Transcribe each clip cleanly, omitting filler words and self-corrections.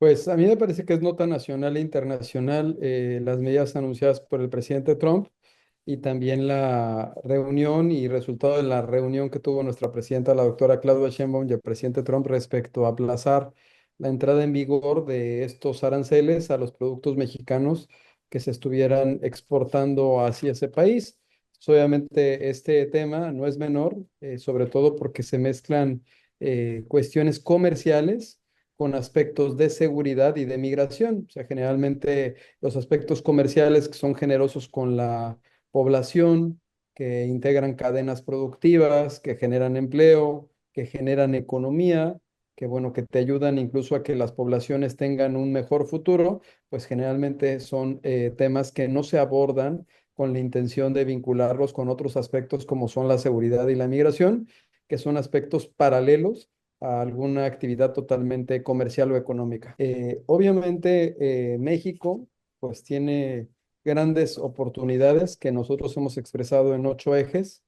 Pues a mí me parece que es nota nacional e internacional las medidas anunciadas por el presidente Trump y también la reunión y resultado de la reunión que tuvo nuestra presidenta, la doctora Claudia Sheinbaum, y el presidente Trump respecto a aplazar la entrada en vigor de estos aranceles a los productos mexicanos que se estuvieran exportando hacia ese país. Pues, obviamente este tema no es menor, sobre todo porque se mezclan cuestiones comerciales con aspectos de seguridad y de migración. O sea, generalmente los aspectos comerciales que son generosos con la población, que integran cadenas productivas, que generan empleo, que generan economía, que bueno, que te ayudan incluso a que las poblaciones tengan un mejor futuro, pues generalmente son temas que no se abordan con la intención de vincularlos con otros aspectos como son la seguridad y la migración, que son aspectos paralelos a alguna actividad totalmente comercial o económica. Obviamente, México pues tiene grandes oportunidades que nosotros hemos expresado en 8 ejes.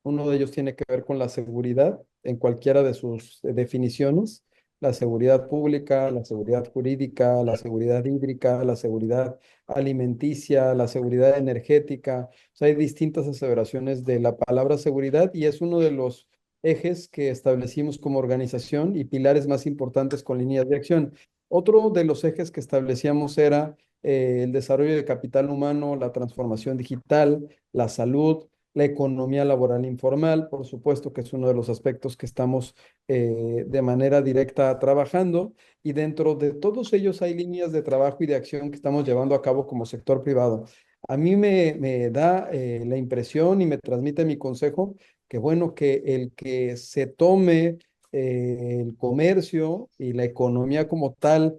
Uno de ellos tiene que ver con la seguridad en cualquiera de sus definiciones, la seguridad pública, la seguridad jurídica, la seguridad hídrica, la seguridad alimenticia, la seguridad energética. O sea, hay distintas aseveraciones de la palabra seguridad y es uno de los ejes que establecimos como organización y pilares más importantes con líneas de acción. Otro de los ejes que establecíamos era el desarrollo de capital humano, la transformación digital, la salud, la economía laboral informal, por supuesto que es uno de los aspectos que estamos de manera directa trabajando y dentro de todos ellos hay líneas de trabajo y de acción que estamos llevando a cabo como sector privado. A mí me da la impresión y me transmite mi consejo que bueno, que el que se tome el comercio y la economía como tal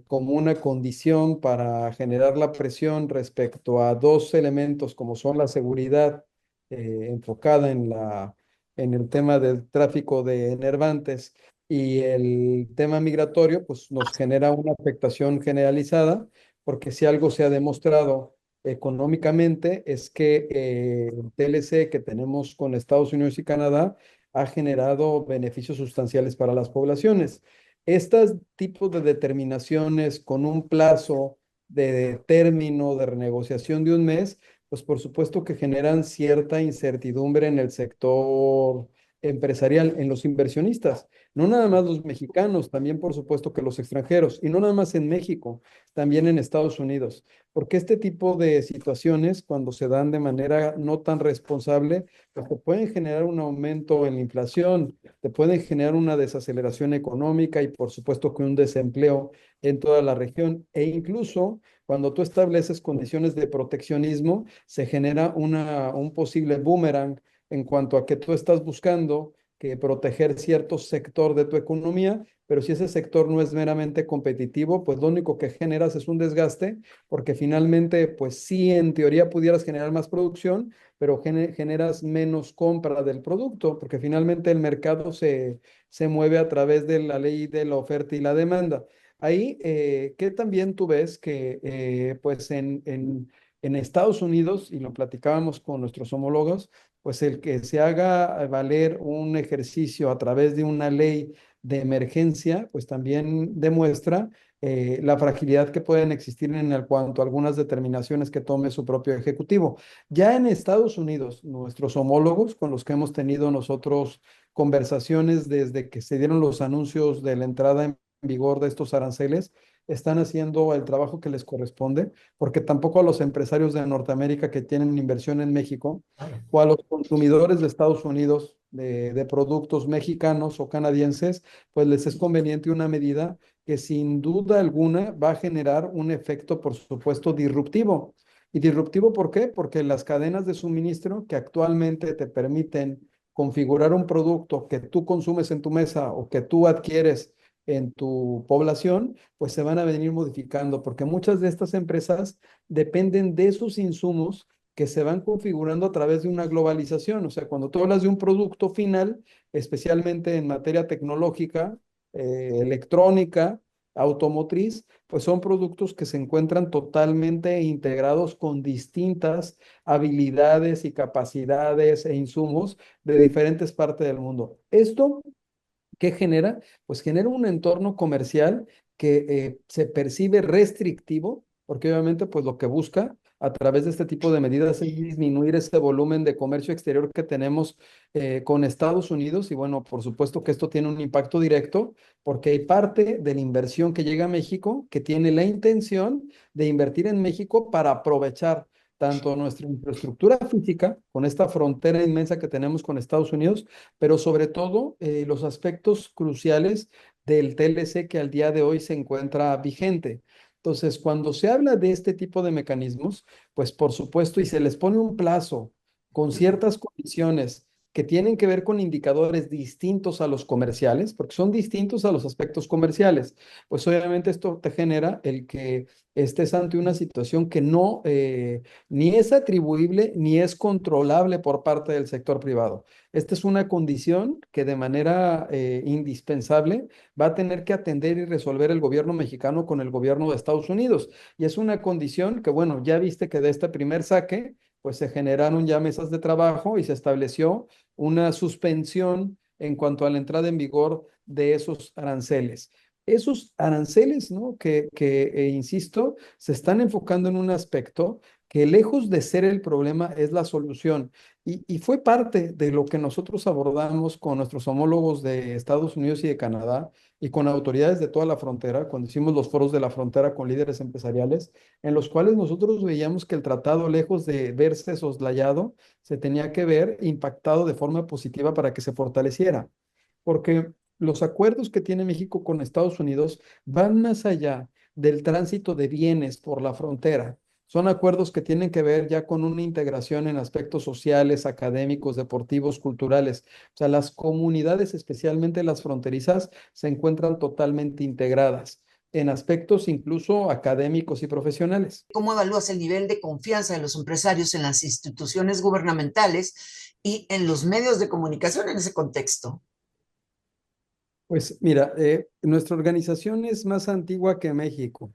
como una condición para generar la presión respecto a dos elementos como son la seguridad enfocada en el tema del tráfico de enervantes y el tema migratorio, pues nos genera una afectación generalizada, porque si algo se ha demostrado económicamente es que el TLC que tenemos con Estados Unidos y Canadá ha generado beneficios sustanciales para las poblaciones. Estos tipos de determinaciones con un plazo de término de renegociación de un mes, pues por supuesto que generan cierta incertidumbre en el sector empresarial, en los inversionistas, no nada más los mexicanos, también por supuesto que los extranjeros, y no nada más en México, también en Estados Unidos, porque este tipo de situaciones, cuando se dan de manera no tan responsable, pues te pueden generar un aumento en la inflación, te pueden generar una desaceleración económica y por supuesto que un desempleo en toda la región, e incluso cuando tú estableces condiciones de proteccionismo, se genera un posible boomerang en cuanto a que tú estás buscando que proteger cierto sector de tu economía, pero si ese sector no es meramente competitivo, pues lo único que generas es un desgaste, porque finalmente, pues sí, en teoría pudieras generar más producción, pero generas menos compra del producto, porque finalmente el mercado se mueve a través de la ley de la oferta y la demanda. Ahí, que también tú ves que, pues en Estados Unidos, y lo platicábamos con nuestros homólogos, pues el que se haga valer un ejercicio a través de una ley de emergencia, pues también demuestra la fragilidad que pueden existir en el cuanto a algunas determinaciones que tome su propio ejecutivo. Ya en Estados Unidos, nuestros homólogos con los que hemos tenido nosotros conversaciones desde que se dieron los anuncios de la entrada en vigor de estos aranceles, están haciendo el trabajo que les corresponde, porque tampoco a los empresarios de Norteamérica que tienen inversión en México o a los consumidores de Estados Unidos de productos mexicanos o canadienses, pues les es conveniente una medida que sin duda alguna va a generar un efecto, por supuesto, disruptivo. ¿Y disruptivo por qué? Porque las cadenas de suministro que actualmente te permiten configurar un producto que tú consumes en tu mesa o que tú adquieres en tu población, pues se van a venir modificando, porque muchas de estas empresas dependen de esos insumos que se van configurando a través de una globalización. O sea, cuando tú hablas de un producto final, especialmente en materia tecnológica, electrónica, automotriz, pues son productos que se encuentran totalmente integrados con distintas habilidades y capacidades e insumos de diferentes partes del mundo. Esto, ¿qué genera? Pues genera un entorno comercial que se percibe restrictivo, porque obviamente pues lo que busca a través de este tipo de medidas es disminuir ese volumen de comercio exterior que tenemos con Estados Unidos. Y bueno, por supuesto que esto tiene un impacto directo porque hay parte de la inversión que llega a México que tiene la intención de invertir en México para aprovechar tanto nuestra infraestructura física, con esta frontera inmensa que tenemos con Estados Unidos, pero sobre todo los aspectos cruciales del TLC que al día de hoy se encuentra vigente. Entonces, cuando se habla de este tipo de mecanismos, pues por supuesto, y se les pone un plazo con ciertas condiciones que tienen que ver con indicadores distintos a los comerciales, porque son distintos a los aspectos comerciales, pues obviamente esto te genera el que estés ante una situación que no ni es atribuible ni es controlable por parte del sector privado. Esta es una condición que de manera indispensable va a tener que atender y resolver el gobierno mexicano con el gobierno de Estados Unidos. Y es una condición que, bueno, ya viste que de este primer saque, pues se generaron ya mesas de trabajo y se estableció una suspensión en cuanto a la entrada en vigor de esos aranceles. Esos aranceles, ¿no? Insisto, se están enfocando en un aspecto que lejos de ser el problema es la solución. Y fue parte de lo que nosotros abordamos con nuestros homólogos de Estados Unidos y de Canadá y con autoridades de toda la frontera, cuando hicimos los foros de la frontera con líderes empresariales, en los cuales nosotros veíamos que el tratado, lejos de verse soslayado, se tenía que ver impactado de forma positiva para que se fortaleciera. Porque los acuerdos que tiene México con Estados Unidos van más allá del tránsito de bienes por la frontera. Son acuerdos que tienen que ver ya con una integración en aspectos sociales, académicos, deportivos, culturales. O sea, las comunidades, especialmente las fronterizas, se encuentran totalmente integradas en aspectos incluso académicos y profesionales. ¿Cómo evalúas el nivel de confianza de los empresarios en las instituciones gubernamentales y en los medios de comunicación en ese contexto? Pues mira, nuestra organización es más antigua que México.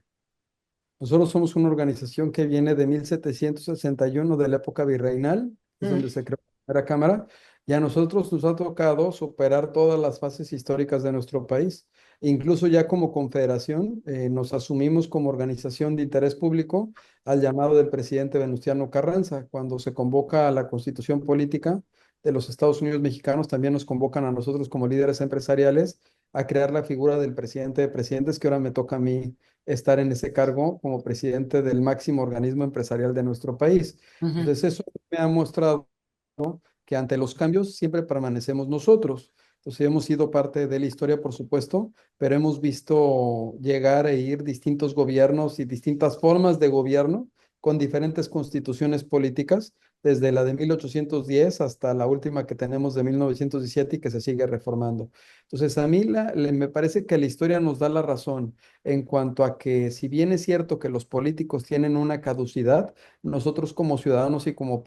Nosotros somos una organización que viene de 1761 de la época virreinal, es Mm. donde se creó la primera cámara, y a nosotros nos ha tocado superar todas las fases históricas de nuestro país. Incluso ya como confederación, nos asumimos como organización de interés público al llamado del presidente Venustiano Carranza. Cuando se convoca a la constitución política de los Estados Unidos mexicanos, también nos convocan a nosotros como líderes empresariales a crear la figura del presidente de presidentes, que ahora me toca a mí estar en ese cargo como presidente del máximo organismo empresarial de nuestro país. Ujú. Entonces, eso me ha mostrado, ¿no?, que ante los cambios siempre permanecemos nosotros. Entonces, hemos sido parte de la historia, por supuesto, pero hemos visto llegar e ir distintos gobiernos y distintas formas de gobierno con diferentes constituciones políticas, desde la de 1810 hasta la última que tenemos de 1917 y que se sigue reformando. Entonces, a mí me parece que la historia nos da la razón en cuanto a que si bien es cierto que los políticos tienen una caducidad, nosotros como ciudadanos y como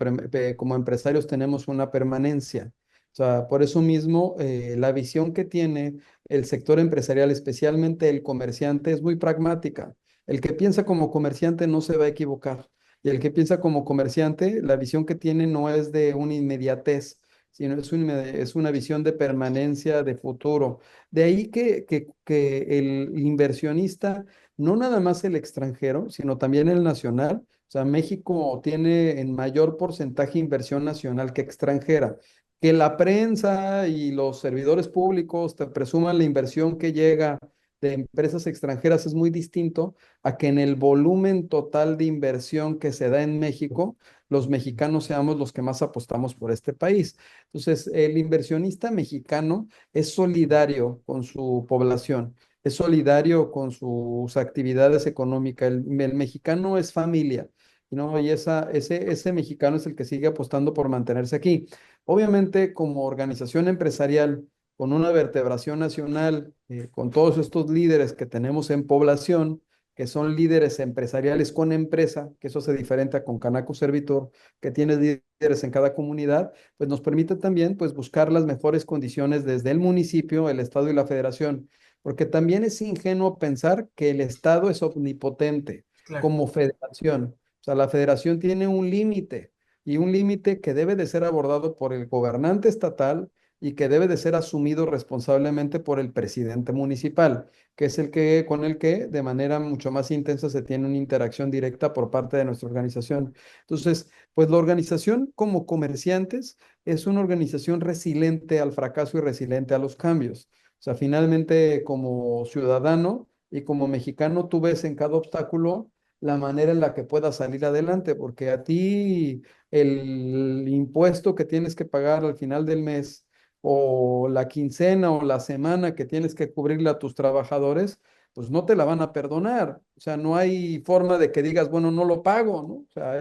empresarios tenemos una permanencia. O sea, por eso mismo, la visión que tiene el sector empresarial, especialmente el comerciante, es muy pragmática. El que piensa como comerciante no se va a equivocar. Y el que piensa como comerciante, la visión que tiene no es de una inmediatez, sino es una visión de permanencia, de futuro. De ahí que el inversionista, no nada más el extranjero, sino también el nacional, o sea, México tiene en mayor porcentaje inversión nacional que extranjera. Que la prensa y los servidores públicos te presuman la inversión que llega de empresas extranjeras es muy distinto a que en el volumen total de inversión que se da en México, los mexicanos seamos los que más apostamos por este país. Entonces, el inversionista mexicano es solidario con su población, es solidario con sus actividades económicas. El mexicano es familia, ¿no? Y ese mexicano es el que sigue apostando por mantenerse aquí. Obviamente, como organización empresarial, con una vertebración nacional, con todos estos líderes que tenemos en población, que son líderes empresariales con empresa, que eso se diferencia con Canaco Servitor, que tiene líderes en cada comunidad, pues nos permite también pues buscar las mejores condiciones desde el municipio, el estado y la federación, porque también es ingenuo pensar que el estado es omnipotente Claro. como federación. O sea, la federación tiene un límite y un límite que debe de ser abordado por el gobernante estatal y que debe de ser asumido responsablemente por el presidente municipal, que es el que con el que de manera mucho más intensa se tiene una interacción directa por parte de nuestra organización. Entonces, pues la organización como comerciantes es una organización resiliente al fracaso y resiliente a los cambios. O sea, finalmente como ciudadano y como mexicano, tú ves en cada obstáculo la manera en la que puedas salir adelante, porque a ti el impuesto que tienes que pagar al final del mes o la quincena o la semana que tienes que cubrirle a tus trabajadores, pues no te la van a perdonar. O sea, no hay forma de que digas, bueno, no lo pago, ¿no? O sea,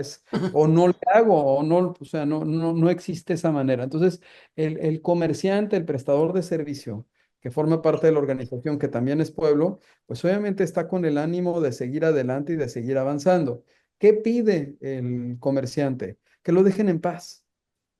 o no le hago, o no, o sea, no existe esa manera. Entonces, el comerciante, el prestador de servicio, que forma parte de la organización, que también es pueblo, pues obviamente está con el ánimo de seguir adelante y de seguir avanzando. ¿Qué pide el comerciante? Que lo dejen en paz.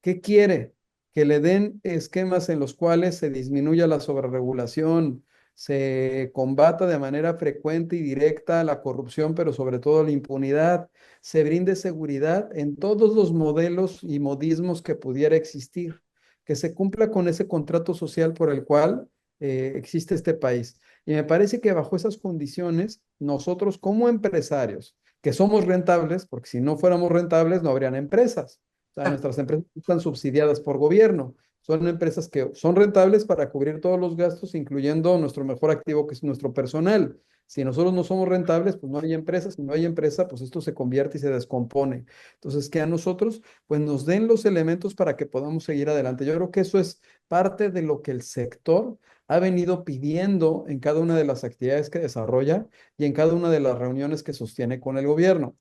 ¿Qué quiere? Que le den esquemas en los cuales se disminuya la sobreregulación, se combata de manera frecuente y directa la corrupción, pero sobre todo la impunidad, se brinde seguridad en todos los modelos y modismos que pudiera existir, que se cumpla con ese contrato social por el cual existe este país. Y me parece que bajo esas condiciones, nosotros como empresarios, que somos rentables, porque si no fuéramos rentables no habrían empresas. O sea, nuestras empresas están subsidiadas por gobierno. Son empresas que son rentables para cubrir todos los gastos, incluyendo nuestro mejor activo, que es nuestro personal. Si nosotros no somos rentables, pues no hay empresas. Si no hay empresa, pues esto se convierte y se descompone. Entonces, que a nosotros, pues nos den los elementos para que podamos seguir adelante. Yo creo que eso es parte de lo que el sector ha venido pidiendo en cada una de las actividades que desarrolla y en cada una de las reuniones que sostiene con el gobierno.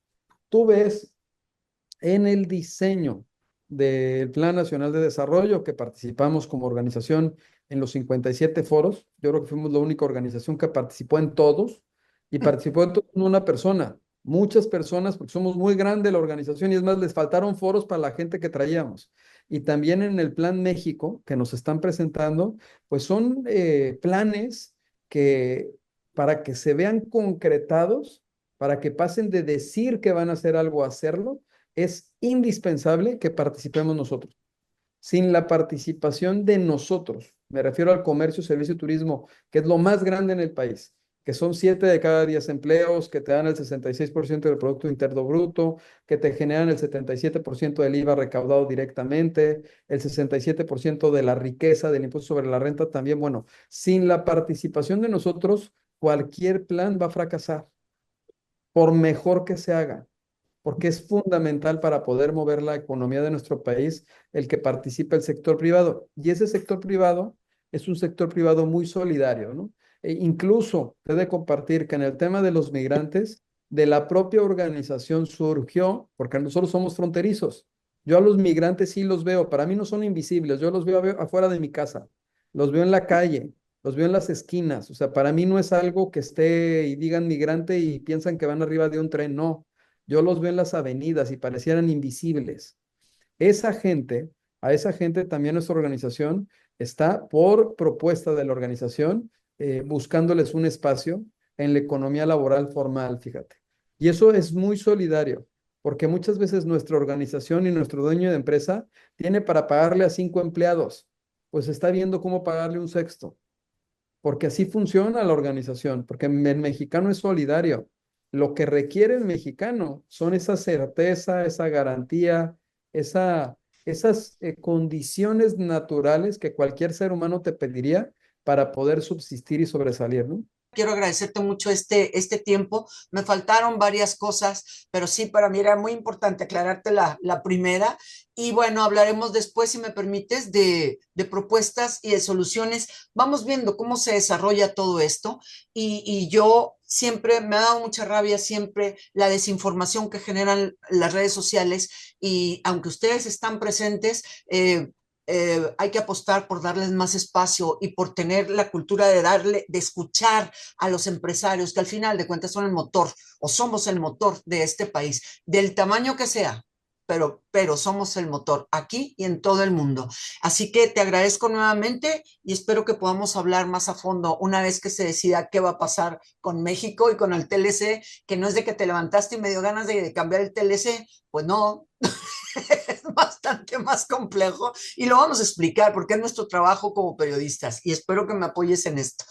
Tú ves en el diseño del Plan Nacional de Desarrollo, que participamos como organización en los 57 foros. Yo creo que fuimos la única organización que participó en todos y participó en todos no una persona, muchas personas, porque somos muy grande la organización y es más, les faltaron foros para la gente que traíamos. Y también en el Plan México que nos están presentando, pues son planes que para que se vean concretados, para que pasen de decir que van a hacer algo a hacerlo, es indispensable que participemos nosotros. Sin la participación de nosotros, me refiero al comercio, servicio y turismo, que es lo más grande en el país, que son 7 de cada 10 empleos, que te dan el 66% del Producto Interno Bruto, que te generan el 77% del IVA recaudado directamente, el 67% de la riqueza del impuesto sobre la renta también. Bueno, sin la participación de nosotros, cualquier plan va a fracasar, por mejor que se haga, porque es fundamental para poder mover la economía de nuestro país el que participe el sector privado. Y ese sector privado es un sector privado muy solidario, ¿no? E incluso he de compartir que en el tema de los migrantes, de la propia organización surgió, porque nosotros somos fronterizos. Yo a los migrantes sí los veo, para mí no son invisibles, yo los veo afuera de mi casa, los veo en la calle, los veo en las esquinas, o sea, para mí no es algo que esté y digan migrante y piensan que van arriba de un tren, no, yo los veo en las avenidas y parecieran invisibles. Esa gente, a esa gente también nuestra organización está por propuesta de la organización buscándoles un espacio en la economía laboral formal, fíjate. Y eso es muy solidario, porque muchas veces nuestra organización y nuestro dueño de empresa tiene para pagarle a 5 empleados, pues está viendo cómo pagarle un sexto, porque así funciona la organización, porque el mexicano es solidario. Lo que requiere el mexicano son esa certeza, esa garantía, esas condiciones naturales que cualquier ser humano te pediría para poder subsistir y sobresalir, ¿no? Quiero agradecerte mucho este tiempo. Me faltaron varias cosas, pero sí, para mí era muy importante aclararte la primera. Y bueno, hablaremos después, si me permites, de propuestas y de soluciones. Vamos viendo cómo se desarrolla todo esto. Y yo siempre, me ha dado mucha rabia siempre la desinformación que generan las redes sociales. Y aunque ustedes están presentes, hay que apostar por darles más espacio y por tener la cultura de escuchar a los empresarios, que al final de cuentas son el motor o somos el motor de este país, del tamaño que sea, pero somos el motor aquí y en todo el mundo. Así que te agradezco nuevamente y espero que podamos hablar más a fondo una vez que se decida qué va a pasar con México y con el TLC, que no es de que te levantaste y me dio ganas de cambiar el TLC, pues no, es bastante más complejo y lo vamos a explicar porque es nuestro trabajo como periodistas y espero que me apoyes en esto.